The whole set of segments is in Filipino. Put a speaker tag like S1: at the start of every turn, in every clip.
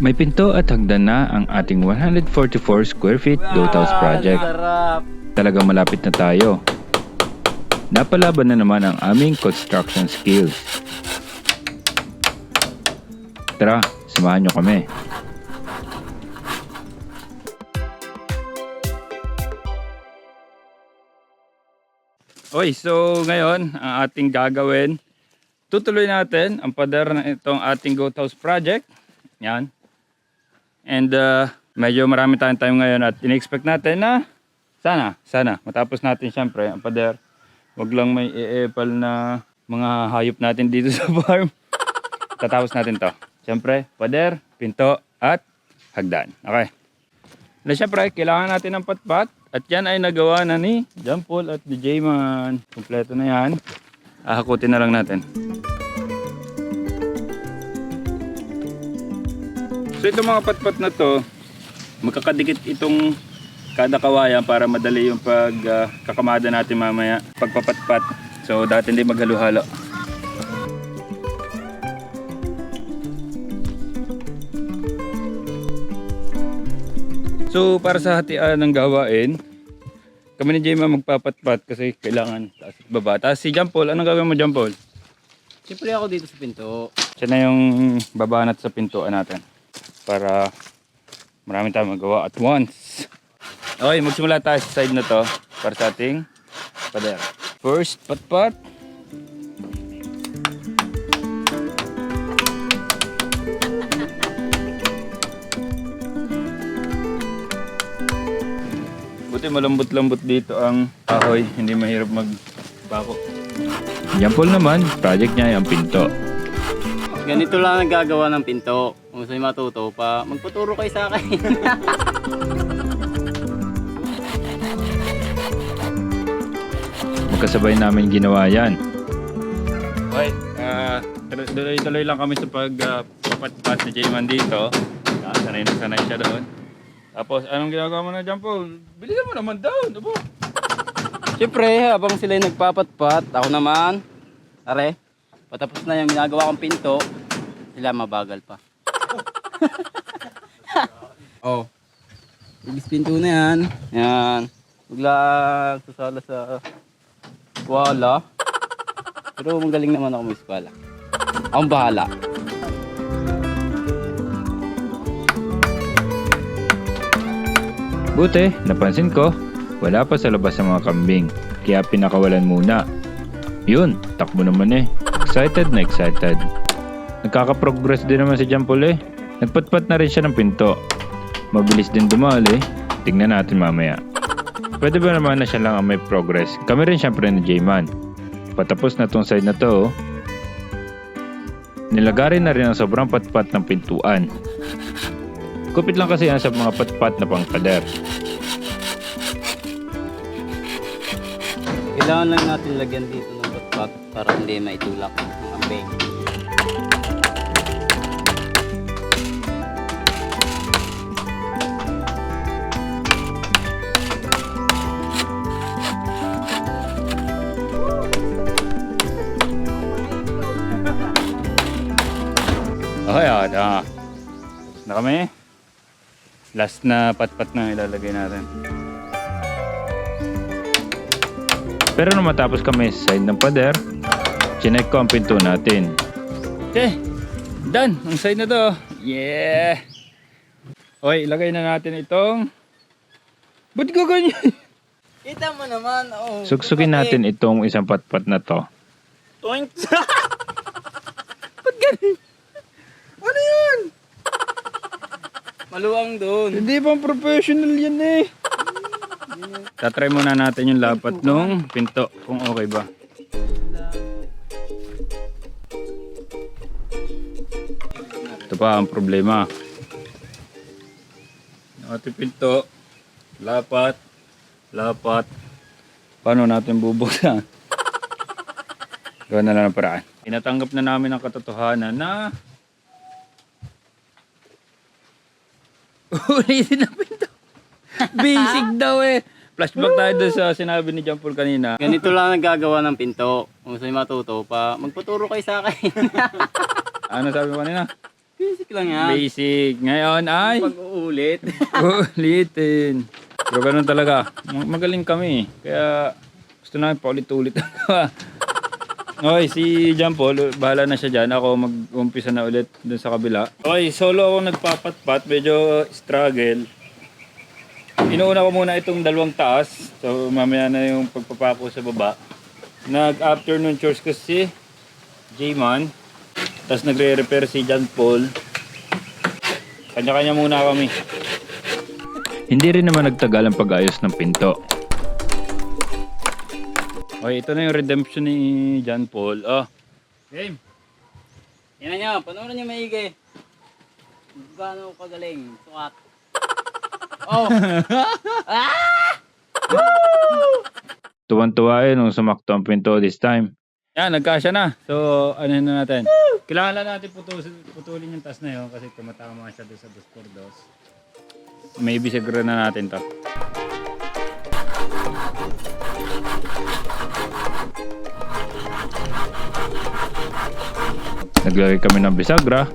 S1: May pinto at hagdan na ang ating 144 square feet boathouse project. Talagang malapit na tayo. Napalaban na naman ang aming construction skills. Tara, samahan nyo kami. Okay, so ngayon, ang ating gagawin, tutuloy natin ang pader ng itong ating goat house project. Yan. And medyo marami tayong time ngayon at in-expect natin na sana matapos natin syempre ang pader. Wag lang may e-epal na mga hayop natin dito sa farm. Tatapos natin to. Syempre, pader, pinto at hagdan. Okay. Na syempre, kailangan natin ng patpat. At yan ay nagawa na ni John Paul at ni Jayman. Kompleto na yan. Ahakutin na lang natin. So itong mga patpat na to, magkakadikit itong kada kawayan para madali yung pagkakamada natin mamaya. Pagpapatpat. So dati hindi maghalo-halo. So para sa hatian ng gawain, kami ni Jayman magpapatpat kasi kailangan taas at baba. Tapos si John Paul, anong gagawin mo John Paul?
S2: Siyempre ako dito sa pinto.
S1: Siya na yung babanat sa pintuan natin para marami tayong magawa at once. Okay, magsimula tayo sa side na to para sa ating pader. First, patpat. Buti malambot-lambot dito ang kahoy, hindi mahirap magbako. Yan Paul naman, project niya ay ang pinto.
S2: Ganito lang ang gagawa ng pinto. Kung sa'yo matuto pa, magpaturo kayo sa akin.
S1: Magkasabay namin ginawa yan. Okay, tuloy-tuloy lang kami sa pagpapatpat ni Jayman dito. Sanay na sanay siya doon. Tapos anong ginagawa mo na dyan Paul? Bilisan mo naman down, diba?
S2: Siyempre, habang sila'y nagpapatpat, ako naman, patapos na yung ginagawa kong pinto, sila mabagal pa. Oh, ibig pinto na yan. Yan. Bigla susala sa wala. Pero magaling naman ako mag-eskwela. Akong bahala.
S1: Buti, napansin ko, wala pa sa labas ang mga kambing. Kaya pinakawalan muna. Yun, takbo naman eh. Excited na excited. Nagkaka-progress din naman si John Paul eh. Nagpatpat na rin siya ng pinto. Mabilis din dumali. Tingnan natin mamaya. Pwede ba naman na siya lang ang may progress? Kami rin syempre ni Jayman. Patapos na tong side na to. Nilagarin na rin ang sobrang patpat ng pintuan. Kupit lang kasi yan sa mga patpat na pangpader.
S2: Kailangan lang natin lagyan dito ng patpat para hindi maitulak ang kambing.
S1: Okay, na kami. Last na patpat na ilalagay natin. Pero nung matapos kami sa side ng pader, chinek ko ang pinto natin. Okay, done! Ang side na to. Yeah! Okay, ilagay na natin itong... Ba't gaganyan?
S2: Kita mo naman, oh.
S1: Suksugin natin itong isang patpat na to.
S2: Toink! Ba't ganun? Ano yun? Maluwang doon.
S1: Hindi pang professional yan eh. Tatry muna natin yung lapat nung pinto kung okay ba. Ito pa ang problema. Yung ating pinto, lapat. Paano natin bubuksan? Gawin na lang ang paraan. Inatanggap na namin ang katotohanan na ulitin ang pinto. Basic daw eh. Flashback tayo doon sa sinabi ni John Paul kanina.
S2: Ganito lang ang gagawa ng pinto. Kung sa'yo matuto pa, magpaturo kayo sa akin.
S1: Ano sabi mo kanina?
S2: Basic lang yan.
S1: Basic. Ngayon ay
S2: Pag-uulit.
S1: ulitin. Pero ganun talaga. Magaling kami. Kaya gusto namin paulit-ulit. Okay, si John Paul, bahala na siya dyan. Ako mag-umpisa na ulit dun sa kabila. Okay, solo ako nagpapatpat. Medyo struggle. Inuuna ko muna itong dalawang taas. So mamaya na yung pagpapako sa baba. Nag-afternoon chores ko si J-Man. Tapos nagre-repair si John Paul. Kanya-kanya muna kami. Hindi rin naman nagtagal ang pag-ayos ng pinto. Okay, ito na yung redemption ni John Paul. Oh, game.
S2: Yan nyo, panoorin nyo maigi. Gano'ng kagaling. Sukat. Oh!
S1: Tuwan-tuwa nung sumakto ang pinto this time. Yan, nagkasya na. So, ano na natin? Kailangan lang natin putulin yung taas na yun kasi tumatama siya doon sa 2x2. Maybe siguro na natin to. Naglagay kami ng bisagra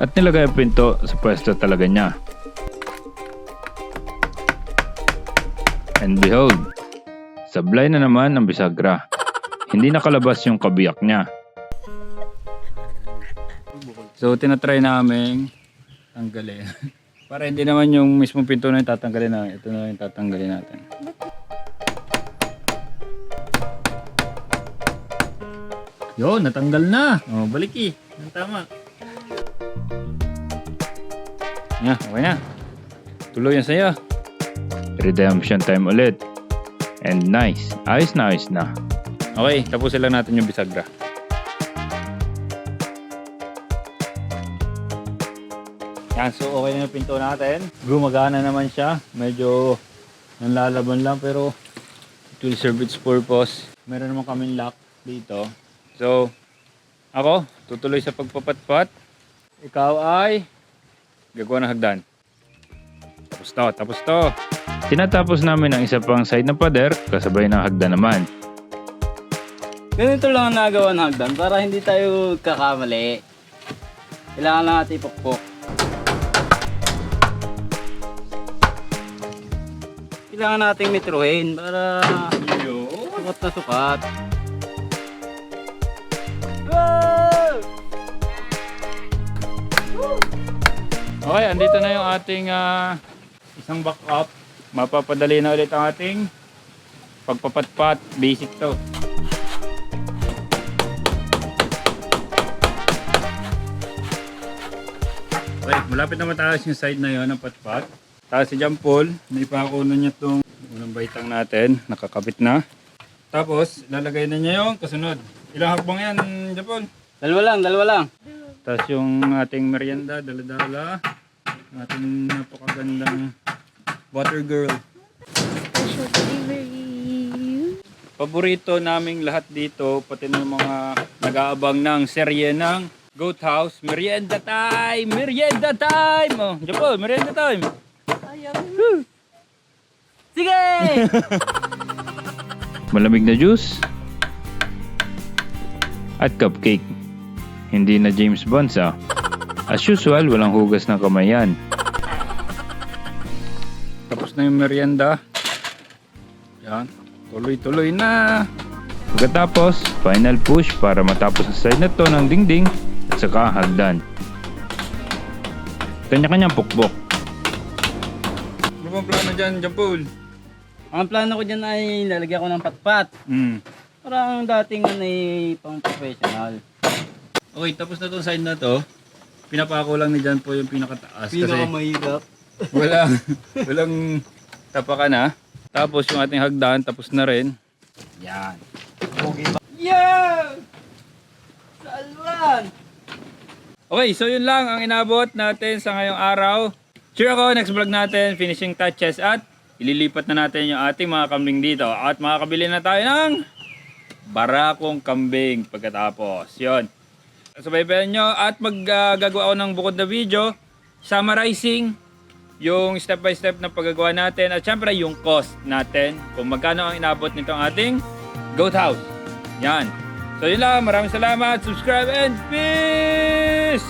S1: at nilagay ang pinto sa pwesto talaga niya. And behold, sablay na naman ang bisagra. Hindi nakalabas yung kabiyak niya. So tinatry namin tanggalin. Para hindi naman yung mismong pinto na yung tatanggalin natin. Ito na yung tatanggalin natin. Yo, natanggal na. Oh, balik eh. Tama. Yeah, okay na. Tuloy yan sa'yo. Redemption time ulit. And nice. Ayos na ayos na. Okay, tapusin lang natin yung bisagra. Yan, so okay na yung pinto natin. Gumagana naman siya. Medyo nanlalaban lang pero it will serve its purpose. Meron naman kaming lock dito. So, ako, tutuloy sa pagpapatpat. Ikaw ay gagawa ng hagdan. Tapos to. Tinatapos namin ang isa pang side ng pader kasabay ng hagdan naman.
S2: Ganito lang ang nagawa ng hagdan para hindi tayo kakamali. Kailangan lang natin ipukpok. Kailangan nating metrohin para sukat na sukat.
S1: Okay, andito na yung ating isang backup. Mapapadali na ulit ang ating pagpapatpat. Basic to. Okay, malapit na mataas yung side na yon ng patpat. Tapos si John Paul, naipako na niya itong unang baitang natin. Nakakabit na. Tapos, lalagay na niya yung kasunod. Ilang hakbang yan, John Paul?
S2: Dalawa lang.
S1: Tapos yung ating merienda, dala-dala. Ating napakagandang water girl.
S3: Special delivery.
S1: Paborito naming lahat dito, pati ng mga nag-aabang ng serye ng Goat House. Merienda time! Merienda time! Oh, Japol, merienda time!
S3: Ayaw.
S2: Sige!
S1: Malamig na juice at cupcake. Hindi na James Bond ah. As usual, walang hugas ng kamay yan. Tapos na yung merienda. Yan. Tuloy-tuloy na. Pagkatapos, final push para matapos ang side na to ng dingding at saka hagdan. Kanya-kanyang pukbok. Ano bang plano dyan, Jampol?
S2: Ang plano ko dyan ay lalagyan ko ng patpat. Parang dating ay pang professional.
S1: Okay, tapos na tong side na to. Pinapako lang ni John po yung pinakataas kasi
S2: Pinakamahirap.
S1: walang tapakan na. Tapos yung ating hagdan tapos na rin. Yan.
S2: Yeah! Salwan!
S1: Okay, so yun lang ang inabot natin sa ngayong araw. Cheer ako, next vlog natin, finishing touches at ililipat na natin yung ating mga kambing dito. At makakabili na tayo ng barakong kambing pagkatapos. Yun. Subaybayan nyo at maggagawa ako ng bukod na video summarizing yung step by step na paggagawa natin at syempre yung cost natin kung magkano ang inabot nitong ating goat house. Yan. So yun lang, maraming salamat, subscribe and peace!